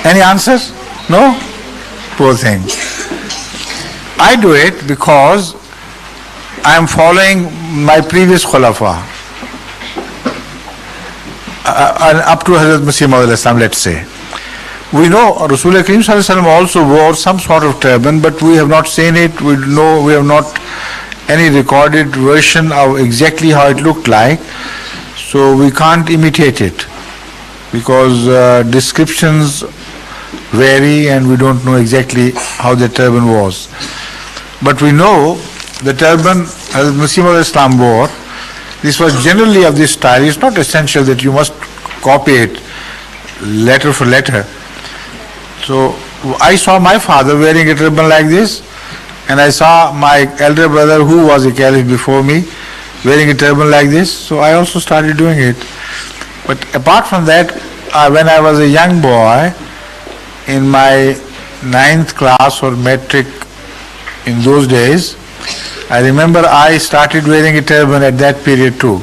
Any answers? No? Poor thing. I do it because I am following my previous khulafa. Up to Hazrat Masih Maud al-Islam, let's say. We know Rasulullah Kareem Sallallahu Alaihi Wasallam also wore some sort of turban, but we have not seen it. We have not any recorded version of exactly how it looked like. So we can't imitate it because descriptions vary and we don't know exactly how the turban was. But we know the turban Hazrat Masih Maud al-Islam wore. This was generally of this style. It's not essential that you must copy it letter for letter. So I saw my father wearing a turban like this, and I saw my elder brother, who was a caliph before me, wearing a turban like this. So I also started doing it. But apart from that, when I was a young boy, in my 9th class or metric in those days, I remember I started wearing a turban at that period too.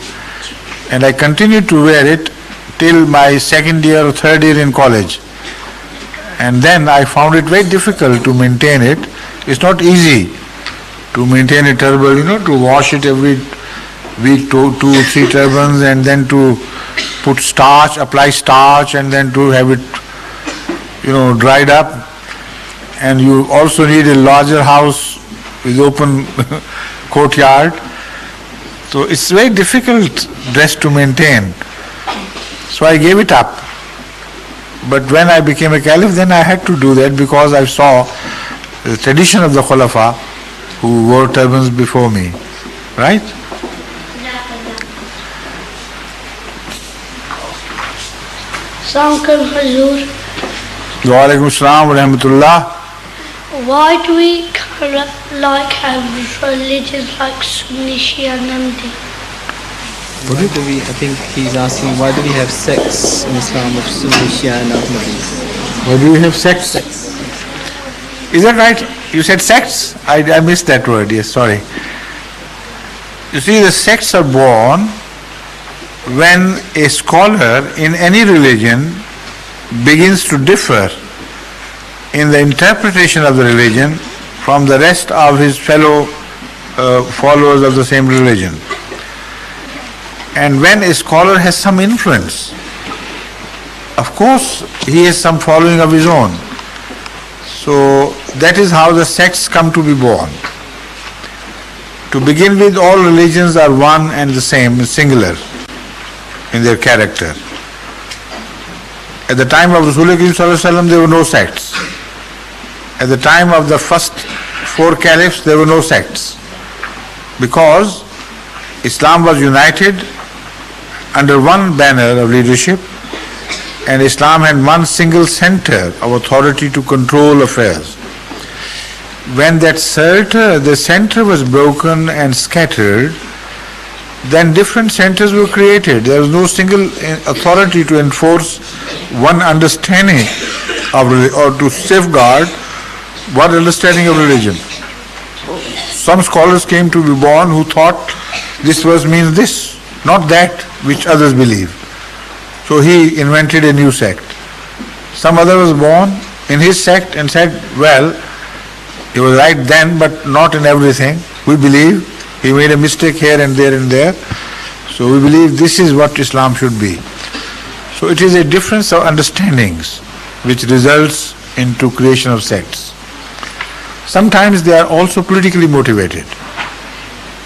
And I continued to wear it till my 2nd year or 3rd year in college. And then I found it very difficult to maintain it. It's not easy to maintain a turban, to wash it every week, 2-3 turbans, and then to put starch, apply starch, and then to have it, dried up. And you also need a larger house with open courtyard. So it's very difficult dress to maintain. So I gave it up. But when I became a caliph, then I had to do that because I saw the tradition of the khulafa who wore turbans before me. Right? Assalamu alaikum, Hazur. Wa alaikum assalam wa rahmatullah. Why do we have religions like Sunni, Shia and Ahmadi? I think he's asking, why do we have sects in Islam of Sunni, Shia and Ahmadi? Why do we have sects? Is that right? You said sects? I missed that word, yes, sorry. You see, the sects are born when a scholar in any religion begins to differ in the interpretation of the religion from the rest of his fellow followers of the same religion. And when a scholar has some influence, of course he has some following of his own. So that is how the sects come to be born. To begin with, all religions are one and the same, singular in their character. At the time of Rasulullah there were no sects. At the time of the first 4 caliphs there were no sects, because Islam was united under one banner of leadership, and Islam had one single center of authority to control affairs. When the center was broken and scattered, then different centers were created. There was no single authority to enforce one understanding of or to safeguard one understanding of religion. Some scholars came to be born who thought this verse means this, not that which others believe. So he invented a new sect. Some other was born in his sect and said, well, he was right then, but not in everything. We believe he made a mistake here and there and there. So we believe this is what Islam should be. So it is a difference of understandings which results into creation of sects. Sometimes they are also politically motivated,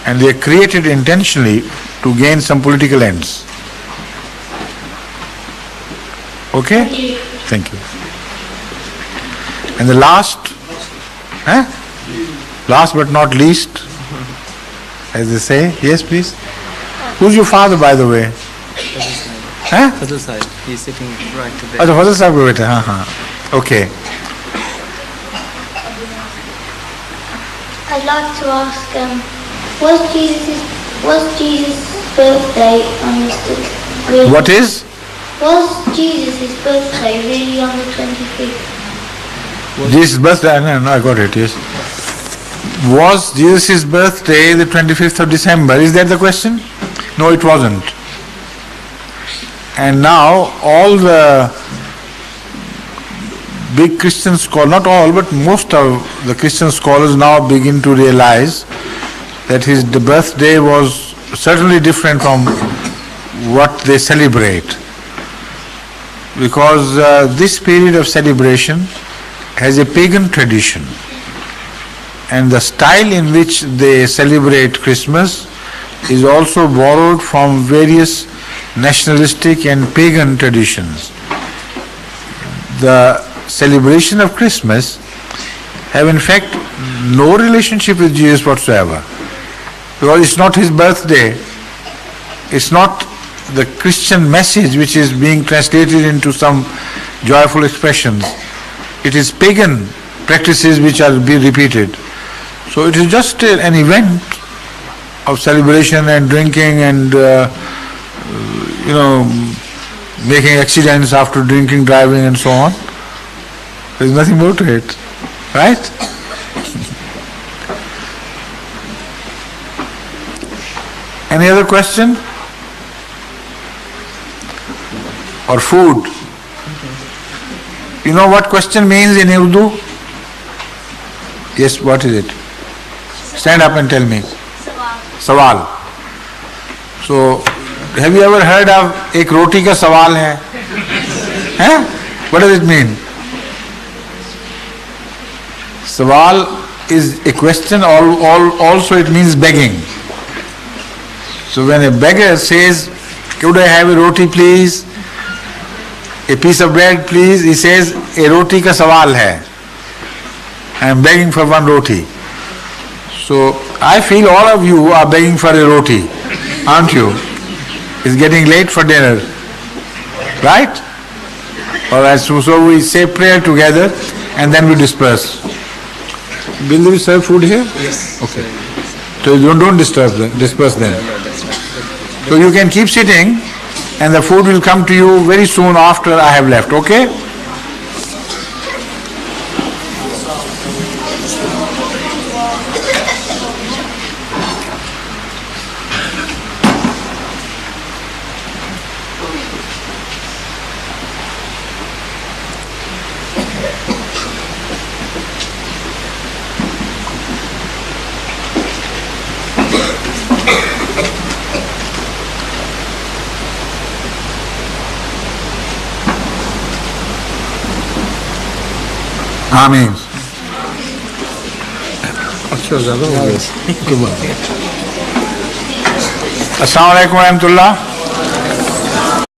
and they are created intentionally to gain some political ends. Okay? Thank you. And the last but not least, as they say, yes please. Who's your father, by the way? Fazl Sahib, he's sitting right there. Oh, the Fazl Sahib ko beta, Okay. I'd like to ask, was Jesus' birthday on the What is? Was Jesus' birthday really on the 25th? Jesus' birthday, no, I got it, yes. Was Jesus' birthday the 25th of December? Is that the question? No, it wasn't. And now all the big Christian scholars, not all, but most of the Christian scholars now begin to realize that the birthday was certainly different from what they celebrate. Because this period of celebration has a pagan tradition. And the style in which they celebrate Christmas is also borrowed from various nationalistic and pagan traditions. The celebration of Christmas have in fact no relationship with Jesus whatsoever. Because it's not his birthday, it's not the Christian message which is being translated into some joyful expressions. It is pagan practices which are being repeated. So it is just an event of celebration and drinking and making accidents after drinking, driving and so on. There is nothing more to it, right? Any other question? Or food? You know what question means in Urdu? Yes, what is it? Stand up and tell me. Sawal. So, have you ever heard of ek roti ka sawal hai? Huh? What does it mean? Sawal is a question, also it means begging. So when a beggar says, could I have a roti please? A piece of bread please? He says, a roti ka sawal hai. I am begging for one roti. So I feel all of you are begging for a roti, aren't you? It's getting late for dinner, right? Alright, so we say prayer together and then we disperse. Will we serve food here? Yes. Okay. So don't disturb them, disperse them. So you can keep sitting and the food will come to you very soon after I have left, okay? Ameen. Assalamu alaikum wa rahmatullah.